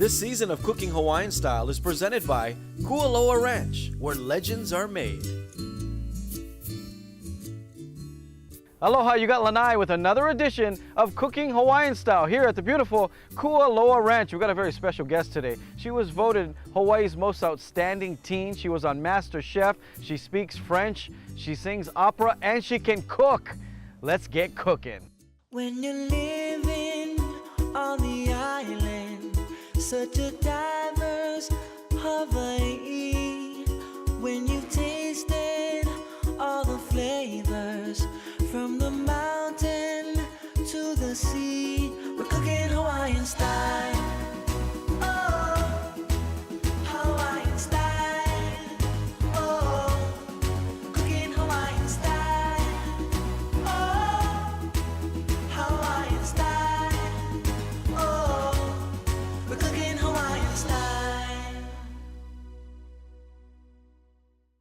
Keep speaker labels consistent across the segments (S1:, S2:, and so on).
S1: This season of Cooking Hawaiian Style is presented by Kualoa Ranch, where legends are made.
S2: Aloha, you got Lanai with another edition of Cooking Hawaiian Style here at the beautiful Kualoa Ranch. We've got a very special guest today. She was voted Hawaii's most outstanding teen. She was on Master Chef. She speaks French, she sings opera, and she can cook. Let's get cooking.
S3: When you're living on the island, such a diverse Hawaii, when you've tasted all the flavors, from the mountain to the sea, we're cooking Hawaiian style. Oh, Hawaiian style. Oh, cooking Hawaiian style. Oh, Hawaiian style. Oh, we're cooking Hawaiian style.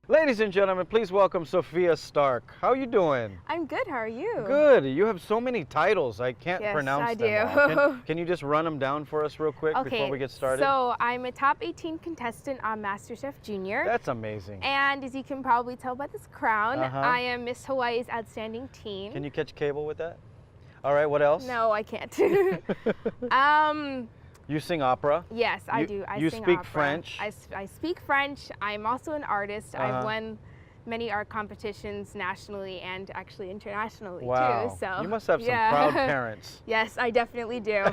S2: Ladies and gentlemen, please welcome Sophia Stark. How are you doing?
S4: I'm good. How are you?
S2: Good. You have so many titles. I can't
S4: Yes,
S2: pronounce
S4: I
S2: them
S4: do.
S2: all. Can you just run them down for us real quick before we get started?
S4: So I'm a top 18 contestant on MasterChef Junior.
S2: That's amazing.
S4: And as you can probably tell by this crown,
S2: Uh-huh.
S4: I am Miss Hawaii's Outstanding Teen.
S2: Can you catch cable with that? All right, what else?
S4: No, I can't.
S2: You sing opera?
S4: Yes, I
S2: You-
S4: do. I
S2: you
S4: sing
S2: speak
S4: opera.
S2: French?
S4: I speak French. I'm also an artist.
S2: Uh-huh.
S4: I've won many art competitions nationally and actually internationally
S2: Wow.
S4: too. So
S2: You must have some
S4: yeah.
S2: proud parents.
S4: Yes, I definitely do.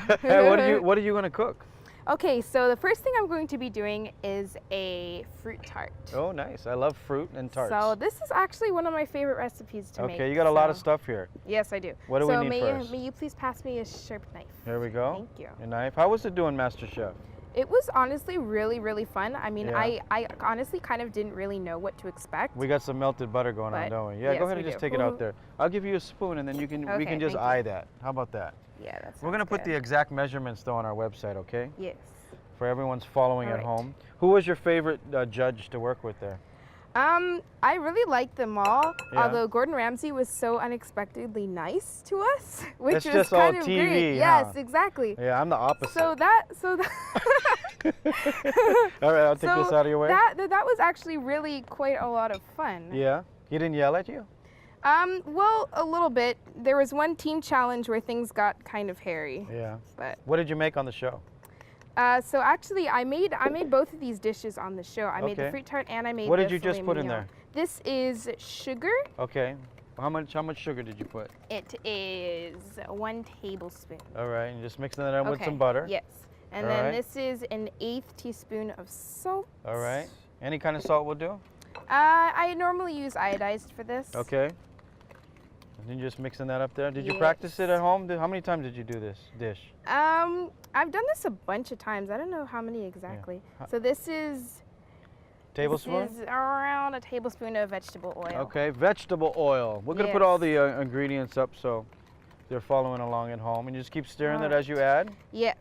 S2: What are you going to cook?
S4: Okay, so the first thing I'm going to be doing is a fruit tart.
S2: Oh, nice. I love fruit and tarts.
S4: So this is actually one of my favorite recipes to make.
S2: Okay, you got a lot of
S4: so-
S2: stuff here.
S4: Yes, I do.
S2: What do we
S4: so
S2: need
S4: may
S2: first?
S4: may you please pass me a sharp knife?
S2: Here we go.
S4: Thank you.
S2: Your knife. How was it doing, Master Chef?
S4: It was honestly really, really fun. I mean,
S2: Yeah.
S4: I honestly kind of didn't really know what to expect.
S2: We got some melted butter going on,
S4: But
S2: don't we? Yeah,
S4: yes,
S2: go ahead
S4: we
S2: and just
S4: do.
S2: take it out there. I'll give you a spoon, and then we
S4: Okay,
S2: can just
S4: thank you.
S2: eye that. How about that?
S4: Yeah, that's.
S2: We're gonna put the exact measurements though on our website, okay?
S4: Yes.
S2: For everyone's following at
S4: Alright.
S2: home. Who was your favorite judge to work with there?
S4: I really liked them all.
S2: Yeah.
S4: Although Gordon Ramsay was so unexpectedly nice to us, which
S2: It's
S4: was
S2: just all
S4: kind of
S2: TV,
S4: great.
S2: huh?
S4: Yes, exactly.
S2: Yeah, I'm the opposite.
S4: So that.
S2: All right, I'll take this out of your way.
S4: That was actually really quite a lot of fun.
S2: Yeah. He didn't yell at you?
S4: Well, a little bit. There was one team challenge where things got kind of hairy.
S2: Yeah.
S4: But
S2: What did you make on the show?
S4: so actually, I made both of these dishes on the show. I made the
S2: Okay.
S4: fruit tart and I made.
S2: What
S4: the
S2: did you just
S4: filet
S2: put in
S4: mignon.
S2: there?
S4: This is sugar.
S2: Okay. How much sugar did you put?
S4: It is 1 tablespoon.
S2: All right, and just mixing that in with
S4: Okay,
S2: some butter.
S4: Yes. And
S2: All
S4: then
S2: right.
S4: this is an 1/8 teaspoon of salt.
S2: All right. Any kind of salt will do?
S4: I normally use iodized for this.
S2: Okay. And then just mixing that up there. Did you
S4: Yes.
S2: practice it at home? How many times did you do this dish?
S4: I've done this a bunch of times. I don't know how many exactly.
S2: Huh.
S4: So this is
S2: Tablespoon?
S4: This is around a tablespoon of vegetable oil.
S2: Okay, vegetable oil. We're gonna put all the ingredients up so they're following along at home. And you just keep stirring it as you add.
S4: Yes.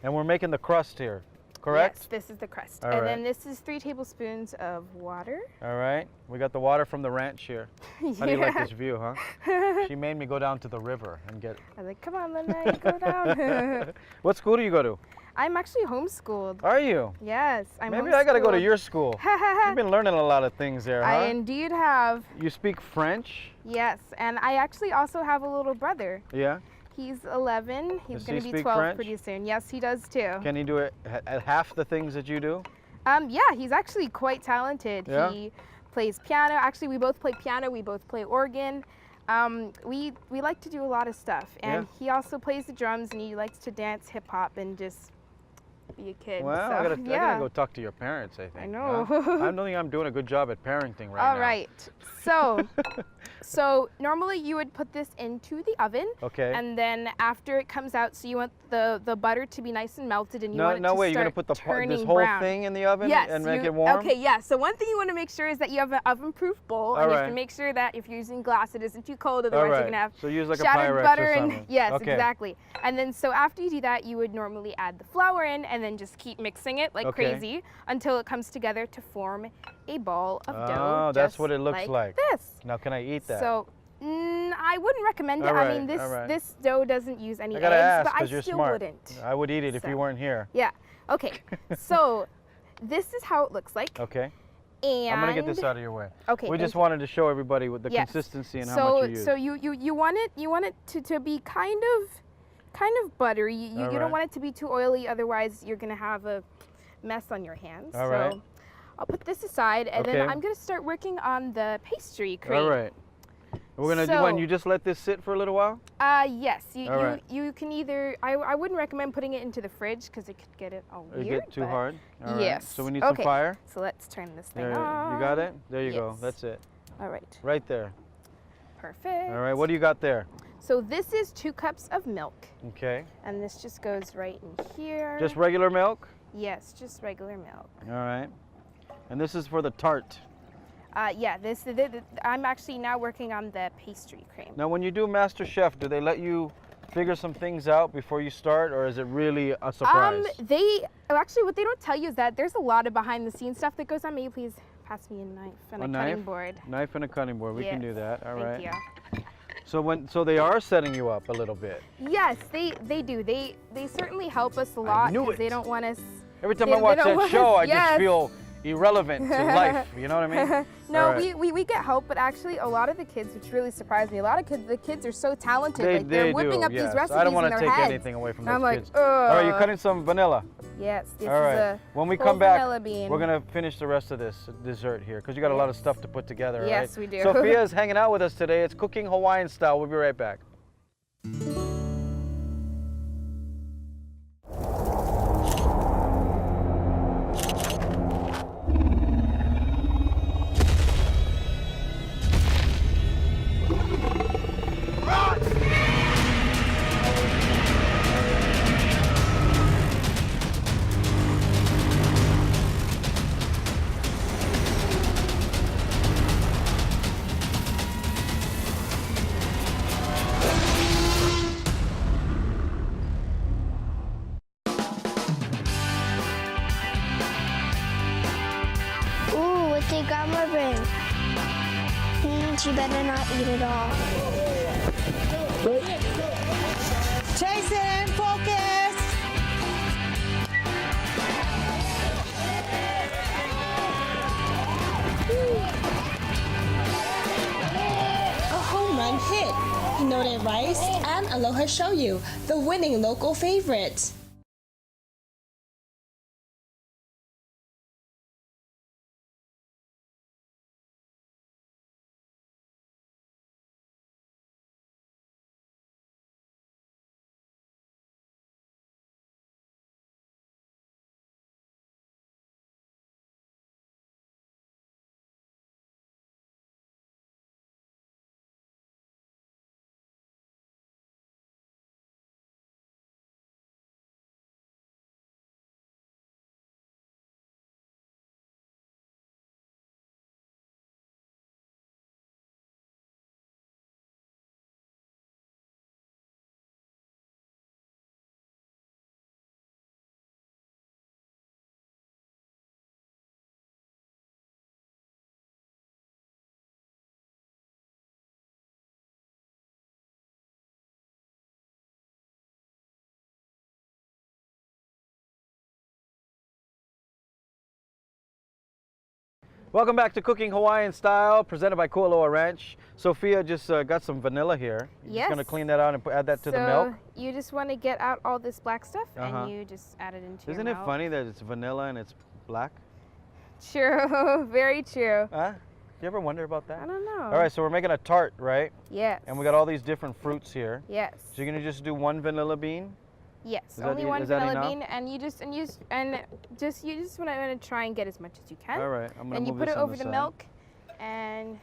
S2: And we're making the crust here, correct?
S4: Yes, this is the crust.
S2: All
S4: and
S2: right.
S4: then this is 3 tablespoons of water.
S2: All right. We got the water from the ranch here. How do you like this view, huh? She made me go down to the river and get...
S4: I was like, come on, Lena, go down.
S2: What school do you go to?
S4: I'm actually homeschooled.
S2: Are you?
S4: Yes, I'm
S2: Maybe I gotta go to
S4: homeschooled.
S2: your school. You've been learning a lot of things there, huh?
S4: I indeed have.
S2: You speak French?
S4: Yes, and I actually also have a little brother.
S2: Yeah?
S4: He's 11. He's
S2: Does
S4: going
S2: he
S4: to be
S2: speak
S4: 12
S2: French?
S4: pretty soon. Yes, he does too.
S2: Can he do it half the things that you do?
S4: Yeah, he's actually quite talented.
S2: Yeah?
S4: He plays piano. Actually, we both play piano. We both play organ. We like to do a lot of stuff. And
S2: Yeah.
S4: he also plays the drums and he likes to dance hip hop and just be a kid.
S2: Well,
S4: so,
S2: I gotta
S4: yeah.
S2: go talk to your parents, I think.
S4: I know.
S2: huh? I don't think I'm doing a good job at parenting right now.
S4: All right. So normally you would put this into the oven.
S2: Okay.
S4: And then after it comes out, so you want the butter to be nice and melted, and you want it
S2: no
S4: to
S2: way, you're gonna
S4: start
S2: put
S4: turning
S2: this whole
S4: brown.
S2: thing in the oven
S4: Yes,
S2: and make
S4: you-
S2: it warm?
S4: Okay, yeah. So one thing you want to make sure is that you have an oven-proof bowl, and you have
S2: Alright.
S4: to make sure that if you're using glass, it isn't too cold.
S2: All
S4: Otherwise, you're
S2: right.
S4: gonna have
S2: So use like a
S4: shattered
S2: Pyrex
S4: butter
S2: or
S4: and
S2: something.
S4: yes,
S2: Okay.
S4: exactly. And then so after you do that, you would normally add the flour in, and then just keep mixing it like
S2: Okay.
S4: crazy until it comes together to form a ball of dough.
S2: Oh, that's
S4: just
S2: what it looks like.
S4: This.
S2: Now, can I eat that?
S4: So, I wouldn't recommend it.
S2: All
S4: I mean,
S2: right,
S4: this
S2: all right.
S4: this dough doesn't use any
S2: I
S4: eggs,
S2: gotta ask
S4: but I
S2: because you're
S4: still
S2: smart.
S4: wouldn't.
S2: I would eat it if you
S4: So.
S2: weren't here.
S4: Yeah. Okay. So this is how it looks like.
S2: Okay.
S4: And
S2: I'm gonna get this out of your way.
S4: Okay.
S2: We
S4: thank
S2: just
S4: you.
S2: wanted to show everybody with the
S4: Yes.
S2: consistency and
S4: so,
S2: how much you use.
S4: So you want it to be kind of buttery. You
S2: All
S4: don't
S2: right.
S4: want it to be too oily, otherwise you're gonna have a mess on your hands.
S2: All
S4: so
S2: right.
S4: I'll put this aside, and
S2: Okay.
S4: then I'm gonna start working on the pastry cream.
S2: All right. We're gonna do
S4: So-
S2: one. You just let this sit for a little while.
S4: Yes.
S2: All right.
S4: You can either. I wouldn't recommend putting it into the fridge because it could get it all
S2: Or
S4: weird.
S2: get too
S4: but-
S2: hard. All right.
S4: Yes.
S2: So we need
S4: Okay.
S2: some fire.
S4: So let's turn this thing
S2: There,
S4: on.
S2: you got it. There you go.
S4: Yes.
S2: That's it.
S4: All right.
S2: Right there.
S4: Perfect.
S2: All right. What do you got there?
S4: So this is 2 cups of milk,
S2: Okay.
S4: and this just goes right in here.
S2: Just regular milk.
S4: Yes, just regular milk.
S2: All right. And this is for the tart.
S4: Yeah, I'm actually now working on the pastry cream.
S2: Now, when you do Master Chef, do they let you figure some things out before you start, or is it really a surprise?
S4: Actually, what they don't tell you is that there's a lot of behind the scenes stuff that goes on. May you please pass me a knife and a cutting
S2: knife?
S4: board?
S2: Knife and a cutting board. We can do
S4: Yes,
S2: that. All right.
S4: Thank you.
S2: So they are setting you up a little bit.
S4: Yes, they do. They certainly help us a lot
S2: knew
S4: because they
S2: it.
S4: don't want us.
S2: Every time
S4: They-
S2: I watch
S4: they don't
S2: that
S4: want
S2: show,
S4: us-
S2: I just
S4: yes.
S2: feel irrelevant to life. You know what I mean?
S4: No,
S2: All right.
S4: we get help, but actually a lot of the kids, which really surprised me, a lot of kids, the kids are so talented.
S2: They
S4: they're whipping
S2: do,
S4: up
S2: yes.
S4: these recipes
S2: I don't want
S4: in
S2: to
S4: their
S2: take
S4: heads.
S2: anything away from
S4: And
S2: those
S4: I'm like,
S2: kids. All right, you're
S4: "Ugh."
S2: cutting some vanilla.
S4: Yes, this
S2: All
S4: is
S2: right.
S4: a
S2: When we
S4: whole
S2: come back,
S4: vanilla bean.
S2: we're gonna finish the rest of this dessert here because you got a lot of stuff to put together. all
S4: Yes,
S2: right?
S4: we do.
S2: Sophia is hanging out with us today. It's cooking Hawaiian style. We'll be right back.
S5: Ooh, what did Grandma bring? She better not eat it all.
S6: Jason, focus. A home run hit. Noted Rice and Aloha Shoyu, the winning local favorite.
S2: Welcome back to Cooking Hawaiian Style, presented by Kualoa Ranch. Sophia just got some vanilla here. You're just gonna
S4: Yes.
S2: clean that out and add that to the milk.
S4: So you just want to get out all this black stuff,
S2: Uh-huh.
S4: and you just add it into
S2: Isn't
S4: your
S2: it
S4: milk.
S2: funny that it's vanilla and it's black?
S4: True, very true.
S2: Huh? You ever wonder about that?
S4: I don't know.
S2: All right, so we're making a tart, right?
S4: Yes.
S2: And we got all these different fruits here.
S4: Yes.
S2: So you're gonna just do one vanilla bean?
S4: Yes.
S2: Is that
S4: Only
S2: e-
S4: one
S2: is that
S4: vanilla
S2: enough?
S4: bean, and you just want to try and get as much as you can.
S2: All right, I'm gonna
S4: And you
S2: move
S4: put
S2: this
S4: it
S2: on
S4: over
S2: the
S4: the
S2: side.
S4: milk, and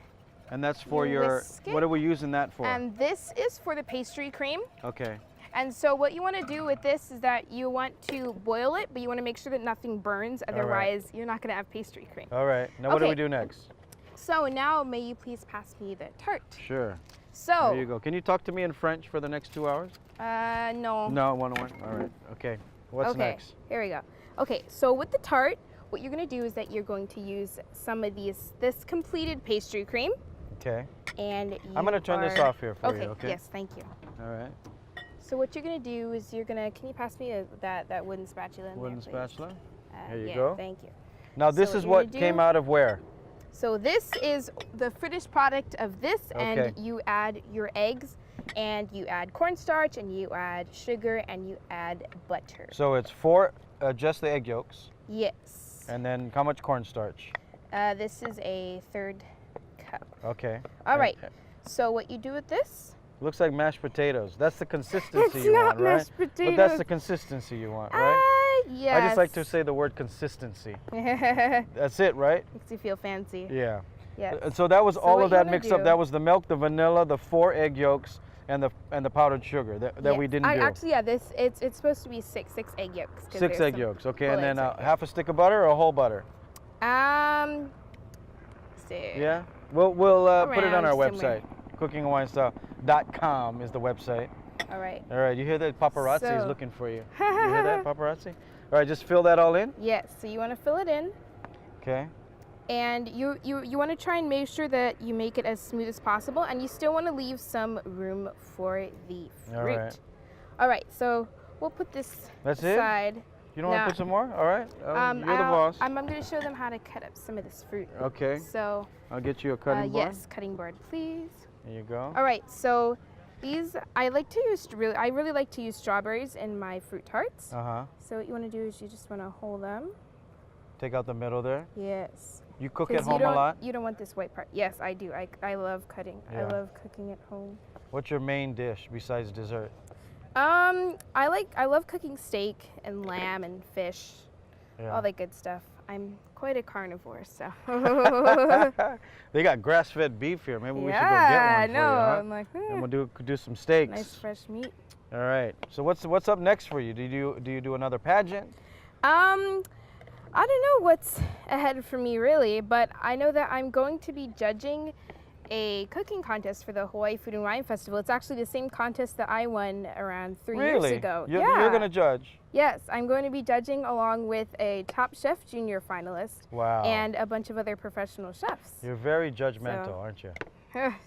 S2: And that's for
S4: you
S2: your,
S4: whisk it.
S2: what are we using that for?
S4: and this is for the pastry cream.
S2: Okay.
S4: And so what you want to do with this is that you want to boil it, but you want to make sure that nothing burns.
S2: right.
S4: Otherwise, you're not going to have pastry cream.
S2: All right, now what do we
S4: Okay.
S2: do next?
S4: So now, may you please pass me the tart?
S2: Sure.
S4: So,
S2: There you go. Can you talk to me in French for the next 2 hours?
S4: no.
S2: No, one. All right. Okay. What's
S4: okay,
S2: next?
S4: here we go. Okay, so with the tart, what you're going to do is that you're going to use some of this completed pastry cream.
S2: Okay.
S4: and
S2: I'm gonna turn this off here for you, okay?
S4: Yes, thank you.
S2: All right.
S4: So what you're gonna do is you're gonna, can you pass me that wooden spatula in
S2: Wooden
S4: there, please?
S2: spatula. There you
S4: yeah,
S2: go.
S4: Thank you.
S2: Now this
S4: So
S2: is
S4: what
S2: what
S4: you're
S2: came
S4: gonna
S2: out of where?
S4: So this is the finished product of this,
S2: Okay.
S4: and you add your eggs, and you add cornstarch, and you add sugar, and you add butter.
S2: So it's just the egg yolks,
S4: Yes.
S2: and then how much cornstarch?
S4: This is a 1/3 cup.
S2: Okay.
S4: All right. So what you do with this?
S2: Looks like mashed potatoes. That's the consistency
S4: It's
S2: you
S4: not
S2: want, right?
S4: mashed
S2: But that's
S4: potatoes.
S2: the consistency you want, right?
S4: Yes.
S2: I just like to say the word consistency. That's it, right?
S4: Makes you feel fancy.
S2: Yeah.
S4: Yes.
S2: And so that was
S4: So
S2: all
S4: what
S2: of
S4: you
S2: that
S4: wanna
S2: mixed up.
S4: do-
S2: That was the milk, the vanilla, the 4 egg yolks, and the powdered sugar that we
S4: Yes.
S2: didn't do.
S4: Actually, yeah, it's supposed to be six egg yolks. 'cause
S2: 6
S4: there's
S2: egg
S4: some
S2: yolks, okay,
S4: full
S2: and then
S4: eggs right
S2: half a stick of butter or a whole butter.
S4: there. See.
S2: Yeah, we'll put it on our
S4: Around
S2: website.
S4: somewhere.
S2: CookingHawaiianStyle.com is the website.
S4: All right.
S2: All right, you hear that? Paparazzi is
S4: So-
S2: looking for you. You hear that, paparazzi? All right, just fill that all in.
S4: Yes. So you want to fill it in,
S2: Okay.
S4: and you want to try and make sure that you make it as smooth as possible, and you still want to leave some room for the fruit.
S2: All right.
S4: All right. So we'll put this
S2: That's it?
S4: aside.
S2: You don't want
S4: No.
S2: to put some more? All right. You're the boss.
S4: I'm going to show them how to cut up some of this fruit.
S2: Okay.
S4: So
S2: I'll get you a cutting board.
S4: yes, cutting board, please.
S2: There you go.
S4: All right, so these I really like to use strawberries in my fruit tarts.
S2: Uh-huh.
S4: So what you want to do is you just want to hold them.
S2: Take out the middle there.
S4: Yes.
S2: You cook at
S4: 'Cause
S2: home a lot?
S4: You don't want this white part. Yes, I do. I love cutting. I
S2: Yeah.
S4: love cooking at home.
S2: What's your main dish besides dessert?
S4: I love cooking steak and lamb and fish,
S2: Yeah.
S4: all that good stuff. I'm quite a carnivore, so.
S2: They got grass-fed beef here. Maybe we should go
S4: Yeah,
S2: get
S4: I
S2: one
S4: know.
S2: for you, huh?
S4: I'm like,
S2: And we'll do some steaks.
S4: nice fresh meat.
S2: All right. So what's up next for you? Do you do another pageant?
S4: I don't know what's ahead for me really, but I know that I'm going to be judging a cooking contest for the Hawaii Food and Wine Festival. It's actually the same contest that I won around 3 years ago.
S2: You're gonna judge.
S4: Yes, I'm going to be judging along with a Top Chef Junior finalist
S2: Wow.
S4: and a bunch of other professional chefs.
S2: You're very judgmental,
S4: So-
S2: aren't you?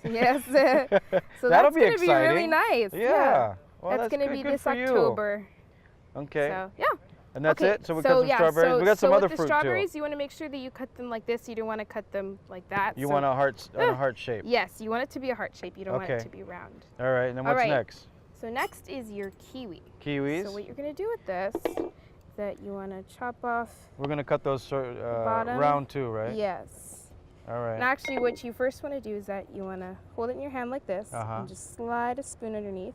S4: Yes. So
S2: That'll
S4: that's
S2: be
S4: going to be really
S2: exciting.
S4: nice.
S2: Yeah. Well,
S4: that's going to
S2: good-
S4: be
S2: good
S4: this
S2: for you.
S4: October.
S2: Okay.
S4: So, yeah.
S2: And that's
S4: Okay,
S2: it. So we cut some
S4: yeah,
S2: strawberries. We got some
S4: so
S2: other
S4: with
S2: fruit
S4: the strawberries,
S2: too.
S4: you want to make sure that you cut them like this. You don't want to cut them like that.
S2: You
S4: So-
S2: want a heart shape.
S4: Yes, you want it to be a heart shape. You don't want
S2: Okay.
S4: it to be round.
S2: All right. And then
S4: All
S2: what's
S4: right.
S2: next?
S4: So next is your kiwi.
S2: Kiwis.
S4: So what you're going to do with this is that you want to chop off
S2: We're gonna cut those
S4: bottom.
S2: round too, right?
S4: Yes.
S2: All right.
S4: And actually what you first want to do is that you want to hold it in your hand like this
S2: Uh-huh.
S4: and just slide a spoon underneath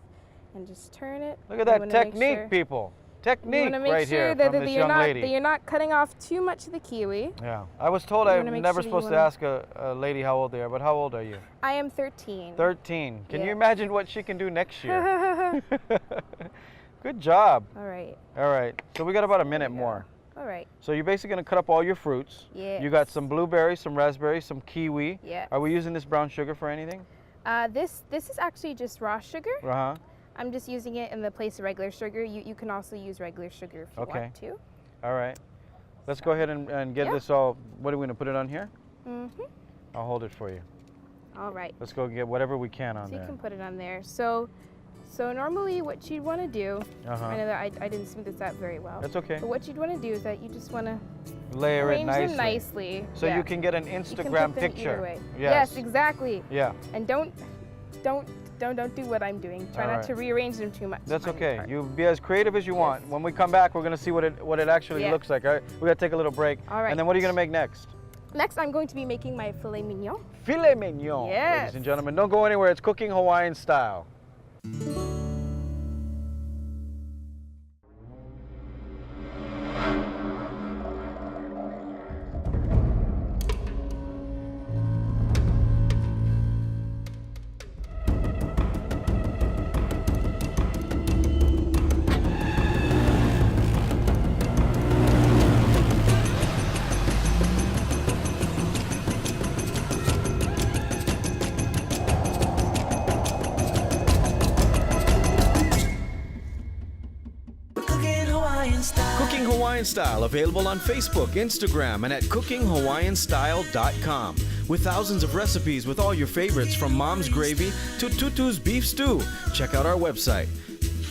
S4: and just turn it.
S2: Look at
S4: You
S2: that
S4: wanna make
S2: technique,
S4: sure-
S2: people.
S4: You
S2: Technique
S4: want to make
S2: right
S4: sure
S2: here
S4: that,
S2: from
S4: that
S2: this
S4: you're
S2: young
S4: not
S2: lady.
S4: that you're not cutting off too much of the kiwi.
S2: Yeah. I was told
S4: You
S2: I'm
S4: wanna make
S2: never
S4: sure you
S2: supposed to
S4: wanna-
S2: ask a lady how old they are, but how old are you?
S4: I am 13.
S2: 13. Can you
S4: Yeah.
S2: imagine what she can do next year? Good job.
S4: All right.
S2: All right. So we got about a minute
S4: you go.
S2: more.
S4: All right.
S2: So you're basically gonna cut up all your fruits. You got
S4: Yes.
S2: some blueberries, some raspberries, some kiwi.
S4: Yeah.
S2: Are we using this brown sugar for anything?
S4: This is actually just raw sugar.
S2: Uh-huh.
S4: I'm just using it in the place of regular sugar. You can also use regular sugar if you
S2: Okay.
S4: want to.
S2: All right. Let's go ahead and get
S4: Yeah.
S2: this all. What are we gonna put it on here?
S4: Mhm.
S2: I'll hold it for you.
S4: All right.
S2: Let's go get whatever we can on
S4: So you
S2: there.
S4: can put it on there. So normally what you'd want to do, I
S2: Uh-huh.
S4: know that I didn't smooth this out very well.
S2: That's okay.
S4: But what you'd want to do is that you just want to
S2: Layer it
S4: arrange
S2: nicely.
S4: them nicely.
S2: So
S4: yeah.
S2: you can get an
S4: You can
S2: Instagram
S4: put them
S2: picture.
S4: either way.
S2: Yes.
S4: Exactly.
S2: Yeah.
S4: And don't do what I'm doing. Try
S2: All
S4: not
S2: right.
S4: to rearrange them too much.
S2: That's
S4: on your
S2: okay.
S4: part.
S2: You be as creative as you want.
S4: Yes.
S2: When we come back, we're gonna see what it actually
S4: Yeah.
S2: looks like. All right. We gotta take a little break.
S4: All right.
S2: And then what are you gonna make next?
S4: Next, I'm going to be making my filet mignon.
S2: Filet mignon, ladies
S4: Yes.
S2: and gentlemen. Don't go anywhere. It's Cooking Hawaiian Style.
S3: Hawaiian style.
S1: Cooking Hawaiian Style available on Facebook, Instagram, and at cookinghawaiianstyle.com. With thousands of recipes with all your favorites from mom's gravy to Tutu's beef stew. Check out our website.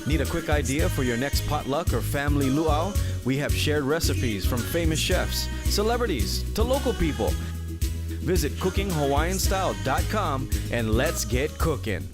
S1: Need a quick idea for your next potluck or family luau? We have shared recipes from famous chefs, celebrities, to local people. Visit cookinghawaiianstyle.com and let's get cooking.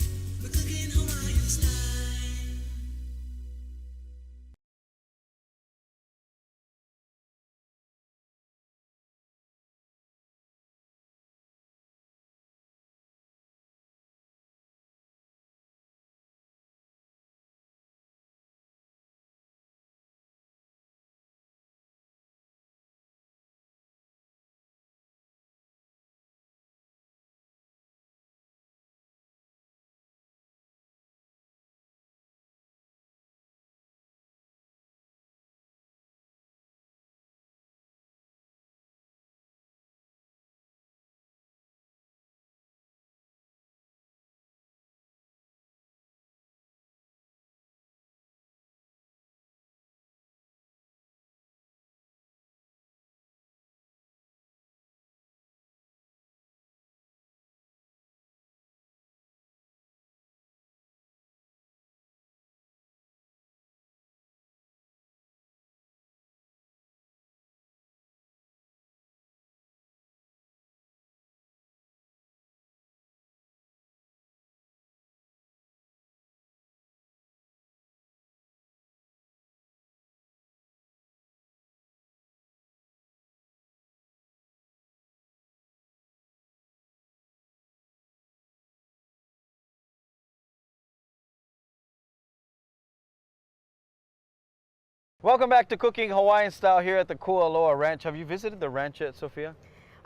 S2: Welcome back to Cooking Hawaiian Style here at the Kualoa Ranch. Have you visited the ranch yet, Sophia?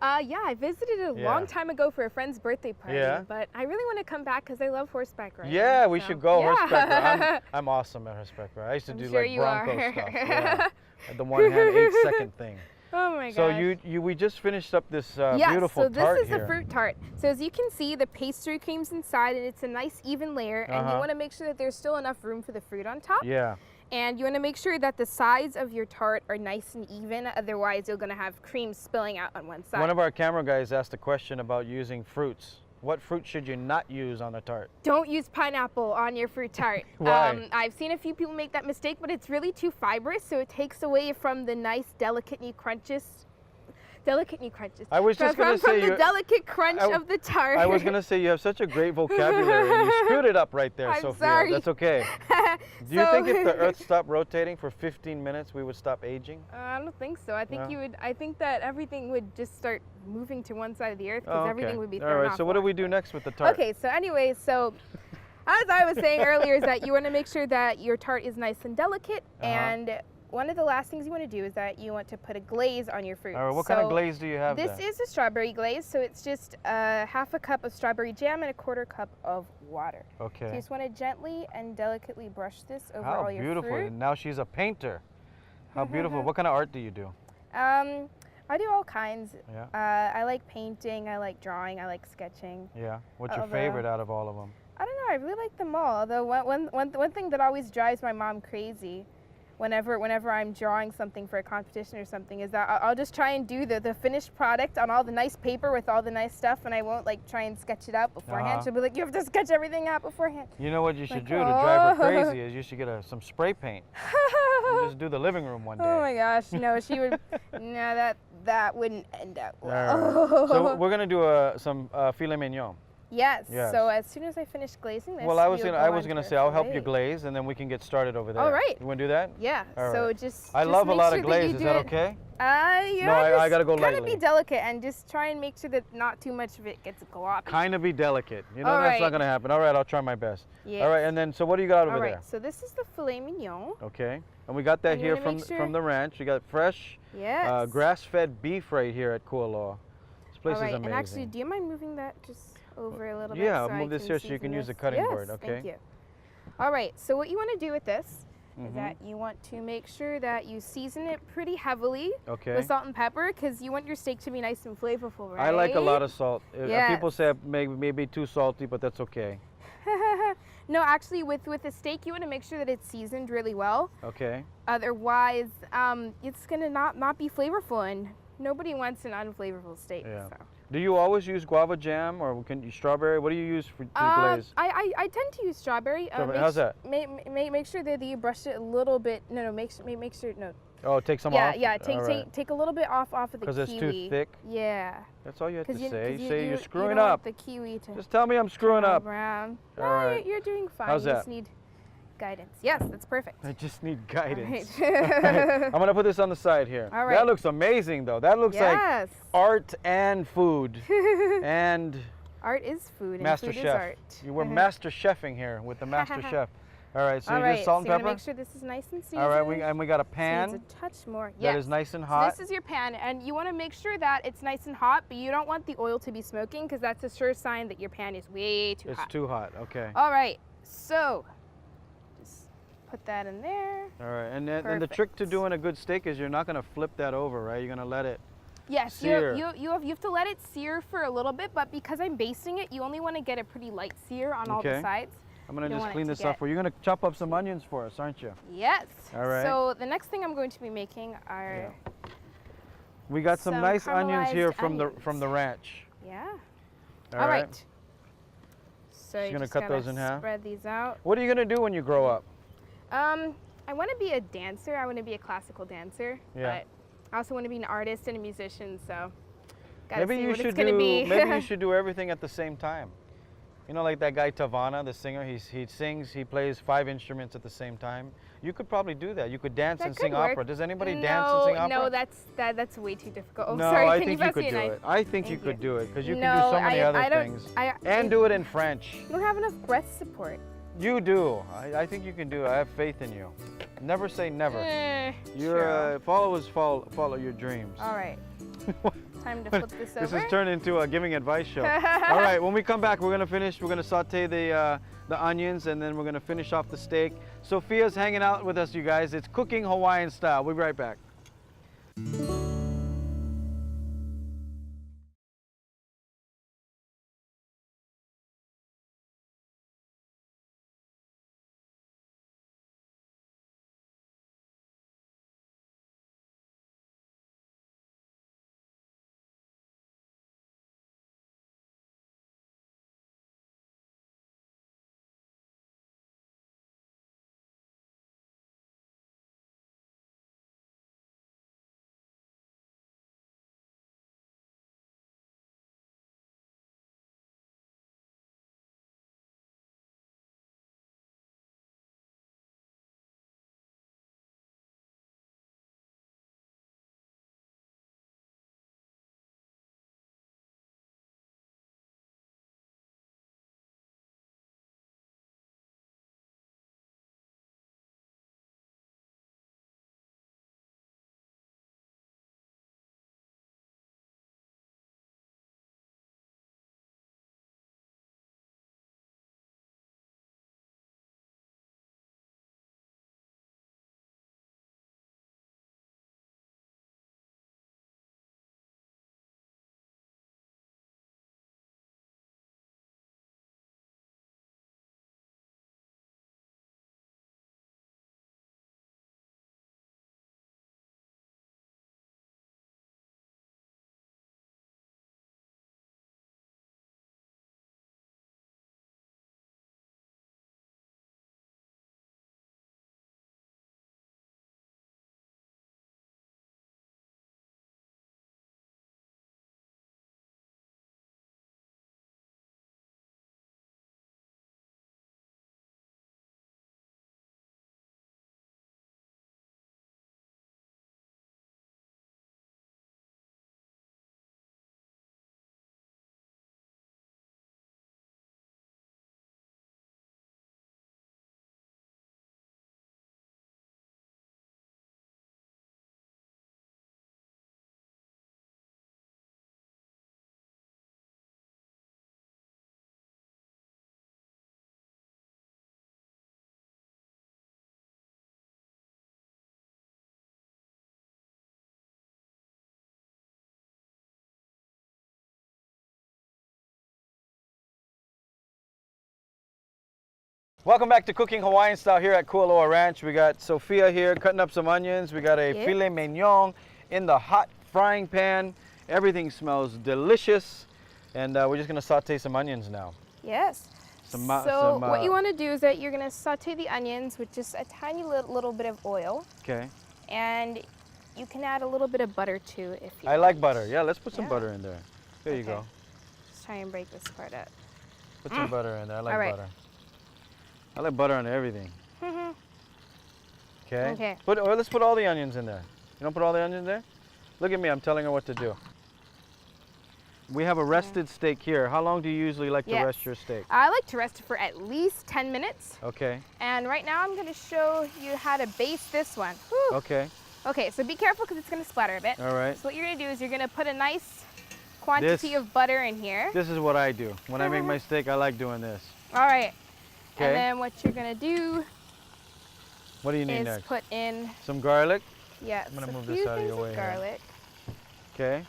S4: Yeah, I visited a long time ago for a friend's birthday party, but I really want to come back because I love horseback riding.
S2: Yeah, we
S4: so.
S2: should go horseback riding. I'm awesome at horseback riding. I used to do
S4: sure
S2: like
S4: you
S2: Bronco
S4: are.
S2: stuff. Yeah. The one hand 8-second thing.
S4: Oh my gosh.
S2: So we just finished up this beautiful
S4: so this
S2: tart
S4: is
S2: here.
S4: the fruit tart. So as you can see, the pastry cream's inside and it's a nice even layer, and you want to make sure that there's still enough room for the fruit on top.
S2: Yeah.
S4: And you want to make sure that the sides of your tart are nice and even, otherwise you're going to have cream spilling out on one side.
S2: One of our camera guys asked a question about using fruits. What fruit should you not use on a tart?
S4: Don't use pineapple on your fruit tart.
S2: Why?
S4: I've seen a few people make that mistake, but it's really too fibrous, so it takes away from the nice, delicate new crunches.
S2: I was just going to say
S4: from the delicate crunch of the tart.
S2: I was going to say you have such a great vocabulary and you screwed it up right there,
S4: I'm
S2: Sophia.
S4: sorry.
S2: That's okay. Do you think if the Earth stopped rotating for 15 minutes, we would stop aging?
S4: I don't think so. I think I think that everything would just start moving to one side of the Earth because everything would be thrown off.
S2: All right. So what do we do next with the tart?
S4: Okay. So anyway, as I was saying earlier, is that you want to make sure that your tart is nice and delicate, and one of the last things you want to do is that you want to put a glaze on your fruit.
S2: All right, what kind of glaze do you have
S4: This is a strawberry glaze, so it's just half a cup of strawberry jam and a quarter cup of water.
S2: Okay.
S4: So you just want to gently and delicately brush this over
S2: How
S4: all your
S2: beautiful.
S4: fruit.
S2: And now she's a painter. How beautiful. What kind of art do you do?
S4: I do all kinds.
S2: Yeah.
S4: I like painting, I like drawing, I like sketching.
S2: Yeah. What's your favorite out of all of them?
S4: I don't know, I really like them all. Although one thing that always drives my mom crazy whenever I'm drawing something for a competition or something is that I'll just try and do the finished product on all the nice paper with all the nice stuff, and I won't like try and sketch it out beforehand. She'll be like, you have to sketch everything out beforehand.
S2: You know what you should do to drive her crazy is you should get some spray paint. And just do the living room one day.
S4: Oh my gosh, no, she would, no, that wouldn't end up well.
S2: Right. So we're gonna do some filet mignon.
S4: Yes. So as soon as I finish glazing this,
S2: well, I was gonna say I'll help you glaze, and then we can get started over there.
S4: All right.
S2: You want to do that?
S4: Yeah.
S2: All
S4: so
S2: right.
S4: just.
S2: I love a
S4: make
S2: lot
S4: sure
S2: of glaze.
S4: That
S2: Is that okay?
S4: Yeah.
S2: No, I gotta go
S4: Kind
S2: lightly.
S4: of be delicate and just try and make sure that not too much of it gets gloppy.
S2: Kind of be delicate. You know
S4: All
S2: that's
S4: right.
S2: not gonna happen. All right, I'll try my best.
S4: Yes.
S2: All right, and then so what do you got over there?
S4: So this is the filet mignon.
S2: Okay. And we got that
S4: And you
S2: here
S4: wanna make
S2: from the ranch. You got fresh,
S4: Yes.
S2: grass-fed beef right here at Kualoa. This place
S4: All right.
S2: is amazing.
S4: And actually, do you mind moving that just over a little bit?
S2: Yeah,
S4: so
S2: I'll move this here so you can use the cutting board. Okay.
S4: Thank you. All right. So what you want to do with this is that you want to make sure that you season it pretty heavily with salt and pepper, because you want your steak to be nice and flavorful, right?
S2: I like a lot of salt.
S4: Yes.
S2: People say maybe too salty, but that's okay.
S4: No, actually, with a steak, you want to make sure that it's seasoned really well.
S2: Okay.
S4: Otherwise, it's gonna not be flavorful, and nobody wants an unflavorful steak.
S2: Yeah.
S4: So.
S2: Do you always use guava jam or can you strawberry? What do you use for to glaze?
S4: I tend to use strawberry.
S2: How's that?
S4: Make sure that you brush it a little bit. No, make sure no.
S2: Oh, take some
S4: Yeah,
S2: off?
S4: yeah.
S2: All right.
S4: Take a little bit off of the kiwi.
S2: Because it's too thick?
S4: Yeah.
S2: That's all you have to
S4: 'Cause
S2: say.
S4: you-
S2: Say
S4: you-
S2: you're
S4: you
S2: screwing
S4: don't want
S2: up.
S4: the kiwi to
S2: Just tell me I'm screwing
S4: turn
S2: up.
S4: around. No,
S2: All right.
S4: you're doing fine.
S2: How's
S4: you
S2: that?
S4: just need guidance. Yes, that's perfect.
S2: I just need guidance.
S4: Right.
S2: I'm gonna put this on the side here.
S4: All right.
S2: That looks amazing though. That looks
S4: Yes.
S2: like art and food and
S4: Art is food, and
S2: master
S4: food is
S2: chef.
S4: art.
S2: You were master chefing here with the master chef. All right, so
S4: All
S2: you
S4: right,
S2: just salt and
S4: so you
S2: pepper.
S4: gotta make sure this is nice and seasoned.
S2: All right, we got a
S4: So
S2: pan
S4: it's a touch more.
S2: that
S4: Yes.
S2: is nice and
S4: So
S2: hot.
S4: this is your pan, and you want to make sure that it's nice and hot, but you don't want the oil to be smoking because that's a sure sign that your pan is way too
S2: It's
S4: hot.
S2: too hot. Okay.
S4: All right, so just put that in there.
S2: All right, and the trick to
S4: Perfect.
S2: doing a good steak is you're not gonna flip that over, right? You're gonna let it.
S4: Yes,
S2: Sear.
S4: you have to let it sear for a little bit, but because I'm basting it, you only want to get a pretty light sear on all the
S2: Okay.
S4: sides.
S2: I'm gonna
S4: You don't
S2: just
S4: want it
S2: clean
S4: to
S2: this up
S4: get-
S2: for you. You're gonna chop up some onions for us, aren't you?
S4: Yes.
S2: All right.
S4: So the next thing I'm going to be making are
S2: We got some
S4: Some
S2: nice onions here
S4: caramelized
S2: from the ranch.
S4: yeah.
S2: All
S4: All
S2: right.
S4: right. So
S2: You're
S4: you
S2: gonna
S4: just
S2: cut
S4: gotta
S2: those in half?
S4: Spread these out.
S2: What are you gonna do when you grow up?
S4: I want to be a dancer. I want to be a classical dancer.
S2: Yeah.
S4: But I also want to be an artist and a musician. So gotta
S2: Maybe
S4: see
S2: you
S4: what
S2: should
S4: it's gonna
S2: do.
S4: be.
S2: Maybe you should do everything at the same time. You know, like that guy Tavana, the singer. He sings. He plays 5 instruments at the same time. You could probably do that. You could dance
S4: That
S2: and
S4: could
S2: sing
S4: work.
S2: opera. Does anybody
S4: no,
S2: dance and sing opera?
S4: No, that's way too difficult. Oh,
S2: no,
S4: sorry.
S2: I
S4: Can
S2: think
S4: you
S2: you
S4: pass me
S2: could
S4: a
S2: do
S4: knife?
S2: it. I think you
S4: Thank
S2: could do it because you
S4: no,
S2: can do so many other
S4: I don't,
S2: things.
S4: I
S2: And do it in French.
S4: don't have enough breath support.
S2: You do. I think you can do it. I have faith in you. Never say never.
S4: Sure.
S2: Follow your dreams.
S4: All right. Time to flip this over.
S2: This has turned into a giving advice show. All right, when we come back, we're gonna saute the onions, and then we're gonna finish off the steak. Sophia's hanging out with us, you guys. It's cooking Hawaiian style. We'll be right back. Welcome back to Cooking Hawaiian Style here at Kualoa Ranch. We got Sophia here cutting up some onions. We got a
S4: Yep.
S2: filet mignon in the hot frying pan. Everything smells delicious. And we're just gonna saute some onions now.
S4: Yes. So what you want to do is that you're going to saute the onions with just a tiny little bit of oil.
S2: Okay.
S4: And you can add a little bit of butter too if you
S2: I like butter. Yeah, let's put some
S4: Yeah.
S2: butter in there. There you
S4: Okay.
S2: go.
S4: Let's try and break this part up.
S2: Put some butter in there. I like
S4: All right.
S2: butter. I like butter on everything. Okay.
S4: Okay.
S2: Let's put all the onions in there. You don't put all the onions there? Look at me. I'm telling her what to do. We have a rested steak here. How long do you usually like to
S4: Yes.
S2: rest your steak?
S4: I like to rest it for at least 10 minutes.
S2: Okay.
S4: And right now I'm going to show you how to baste this one. Whew.
S2: Okay.
S4: Okay, so be careful because it's going to splatter a bit.
S2: All right.
S4: So what you're going to do is you're going to put a nice quantity of butter in here.
S2: This is what I do. When I make my steak, I like doing this.
S4: All right.
S2: Okay.
S4: And then what you're going to do
S2: What do you need
S4: is
S2: next?
S4: put in,
S2: Some garlic.
S4: yes,
S2: I'm gonna
S4: a
S2: move
S4: few
S2: this out of
S4: things
S2: your way
S4: of
S2: here.
S4: garlic.
S2: Okay.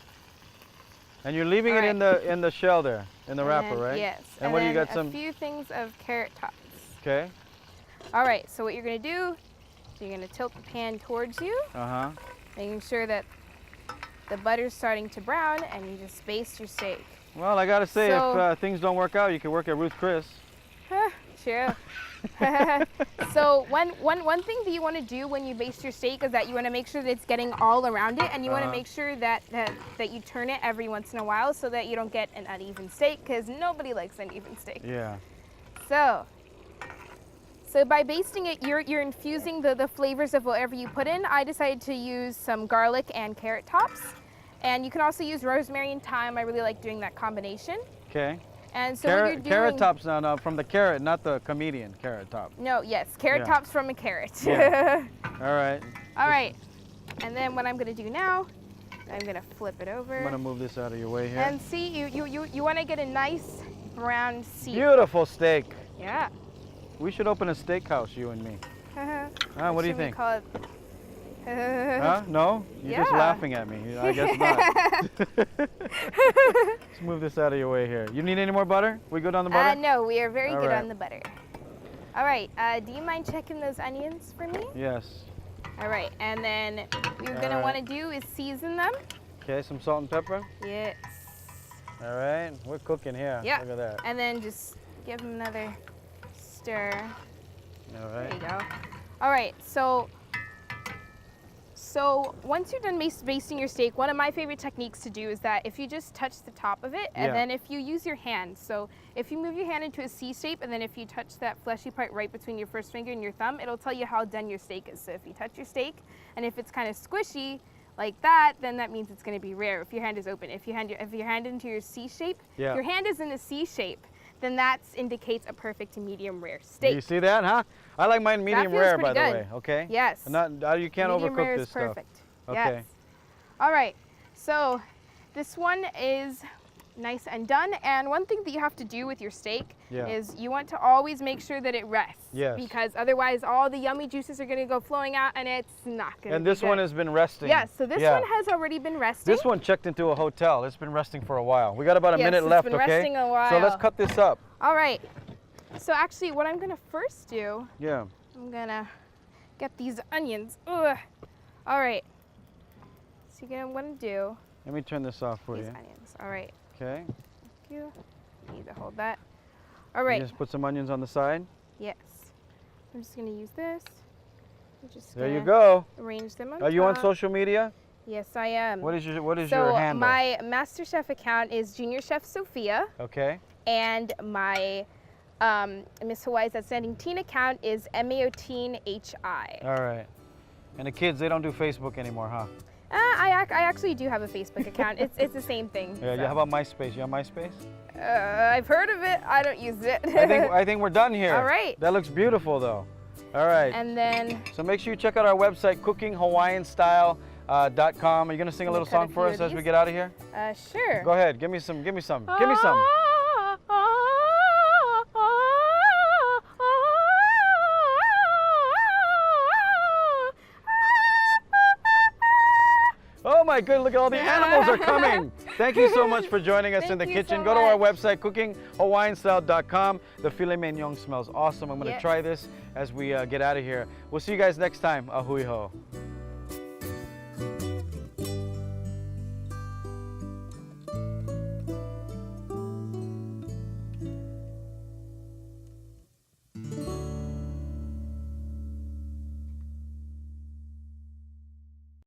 S2: And you're leaving
S4: All
S2: it
S4: right.
S2: in the shell there, in the
S4: And
S2: wrapper,
S4: then-
S2: right?
S4: Yes.
S2: And what do you
S4: then
S2: got? Some.
S4: a few things of carrot tops.
S2: Okay.
S4: All right, so what you're going to do is you're going to tilt the pan towards you,
S2: Uh huh.
S4: making sure that the butter's starting to brown, and you just baste your steak.
S2: Well, I gotta say,
S4: So-
S2: if things don't work out, you can work at Ruth Chris.
S4: True. So one thing that you want to do when you baste your steak is that you want to make sure that it's getting all around it, and you want to make sure that you turn it every once in a while so that you don't get an uneven steak, because nobody likes uneven steak.
S2: Yeah.
S4: So by basting it, you're infusing the flavors of whatever you put in. I decided to use some garlic and carrot tops, and you can also use rosemary and thyme. I really like doing that combination.
S2: Okay.
S4: And so what you're doing,
S2: Carrot tops now, no, from the carrot, not the comedian Carrot Top.
S4: No, yes, carrot
S2: Yeah.
S4: tops from a carrot.
S2: Yeah. All right.
S4: All right, and then what I'm gonna do now, I'm gonna flip it over.
S2: I'm gonna move this out of your way here.
S4: And see, you want to get a nice brown seed.
S2: Beautiful steak.
S4: Yeah.
S2: We should open a steakhouse, you and me. What do you
S4: Should we
S2: think?
S4: call it?
S2: Huh? No? You're just
S4: Yeah.
S2: laughing at me. I guess not. Let's move this out of your way here. You need any more butter? We good on the butter?
S4: No, we are very
S2: All
S4: good
S2: right.
S4: on the butter. All right, do you mind checking those onions for me?
S2: Yes.
S4: All right, and then what you're
S2: All
S4: gonna
S2: right.
S4: want to do is season them.
S2: Okay, some salt and pepper.
S4: Yes.
S2: All right, we're cooking here.
S4: Yeah.
S2: Look at that.
S4: And then just give them another stir.
S2: All
S4: There
S2: right.
S4: you go. All right, so once you're done basting your steak, one of my favorite techniques to do is that if you just touch the top of it, and
S2: Yeah.
S4: then if you use your hand, so if you move your hand into a C shape, and then if you touch that fleshy part right between your first finger and your thumb, it'll tell you how done your steak is. So if you touch your steak, and if it's kind of squishy like that, then that means it's going to be rare. If your hand is open, if your hand into your C shape,
S2: Yeah.
S4: your hand is in a C shape, then that indicates a perfect to medium rare steak.
S2: You see that, huh? I like mine medium
S4: feels
S2: rare,
S4: pretty
S2: by the
S4: good.
S2: way. Okay.
S4: Yes.
S2: Not you can't
S4: Medium rare
S2: overcook
S4: is
S2: this stuff.
S4: perfect.
S2: Okay.
S4: Yes. All right. So this one is nice and done. And one thing that you have to do with your steak
S2: Yeah.
S4: is you want to always make sure that it rests.
S2: Yes.
S4: Because otherwise all the yummy juices are going to go flowing out, and it's not going to
S2: And
S4: be
S2: this
S4: good.
S2: one has been resting.
S4: Yes. So this
S2: Yeah.
S4: one has already been resting.
S2: This one checked into a hotel. It's been resting for a while. We got about a
S4: Yes,
S2: minute
S4: it's
S2: left,
S4: been
S2: okay?
S4: resting a
S2: So let's
S4: while.
S2: cut this up.
S4: All right. So actually what I'm going to first do,
S2: Yeah.
S4: I'm going to get these onions. Ugh. All right. So you're going to do
S2: Let me turn this off for
S4: these
S2: you.
S4: onions. All right.
S2: Okay.
S4: Thank you. Need to hold that. All
S2: You
S4: right.
S2: just put some onions on the side.
S4: Yes. I'm just gonna use this. I'm just
S2: There you
S4: gonna
S2: go.
S4: arrange them on
S2: Are you on
S4: top.
S2: social media?
S4: Yes, I am.
S2: What is your
S4: so
S2: handle?
S4: my MasterChef account is Junior Chef Sophia,
S2: Okay.
S4: and my Miss Hawaii's Outstanding Teen account is MAO Teen HI.
S2: All right. And the kids, they don't do Facebook anymore, huh?
S4: I actually do have a Facebook account. It's the same thing.
S2: Yeah.
S4: so.
S2: How about MySpace? You have MySpace?
S4: I've heard of it. I don't use it.
S2: I think we're done here.
S4: All right.
S2: That looks beautiful, though. All right.
S4: And then
S2: So make sure you check out our website, cookinghawaiianstyle.com. Are you gonna sing a
S4: Let me
S2: little
S4: cut
S2: song
S4: a
S2: for
S4: few
S2: us
S4: of
S2: as we
S4: these.
S2: get out of here?
S4: Sure.
S2: Go ahead. Give me some. Give me some. Give me some. Oh my goodness, look at all the animals are coming. Thank you so much for joining us in the
S4: Thank you
S2: kitchen.
S4: so
S2: Go to our
S4: much.
S2: website, cookinghawaiianstyle.com. The filet mignon smells awesome. I'm going to
S4: Yes.
S2: try this as we get out of here. We'll see you guys next time. Ahui ho.